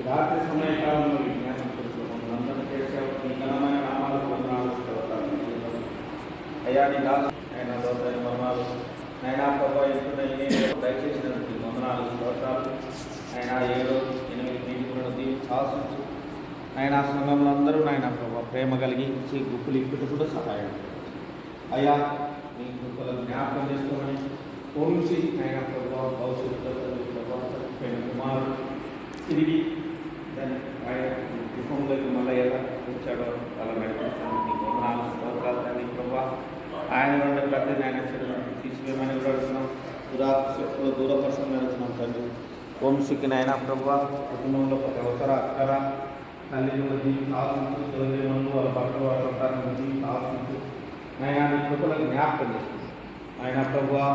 ఈ రాత్రి సమయకాలంలో విజ్ఞానం చేస్తూ మమ్మల్ని అందరూ చేసే నీ ఘనమైన నామాలకు వందనాలు స్తోత్రాలు. అయ్యా నీ దాసు ఆయన లోపల మర్మాలు నైనా ప్రభావ ఎప్పుడైనా దయచేసినటువంటి వందనాలు స్తోత్రాలు. ఆయన 7 8 దీపులను దీవించి ఆశించు. ఆయన సంఘంలో అందరూ నాయన ప్రభావ ప్రేమ కలిగించి గుప్పులు ఇప్పటి కూడా సహాయం. అయ్యా నీ కృపలను జ్ఞాపకం చేసుకోమని పోంచి ఆయన ప్రభావ భవిష్యత్తులో కుమారుడు తిరిగి దాన్ని ఆయన కుటుంబంలోకి మళ్ళీ ఎలా కూర్చాడో అలా నడిపిస్తాను. నీకు వందనాలు స్తోత్రాలు తండ్రి ప్రభావ. ఆయన నుండి ప్రతి ఆయన తీసివేయమని కూడా అడుగుతున్నాం. శక్తులు దూరపరచమని అడుగుతున్నాం తండ్రి. వంశీకి నాయన ప్రభావ కుటుంబంలో ప్రతి అవసర అక్కర తల్లిదండ్రులు ఆశించు, సోదరులు వాళ్ళ పక్కన వాళ్ళ జీవితం ఆశించు. ఆయన నీ కృపలకు జ్ఞాపకం చేస్తుంది. ఆయన ప్రభావ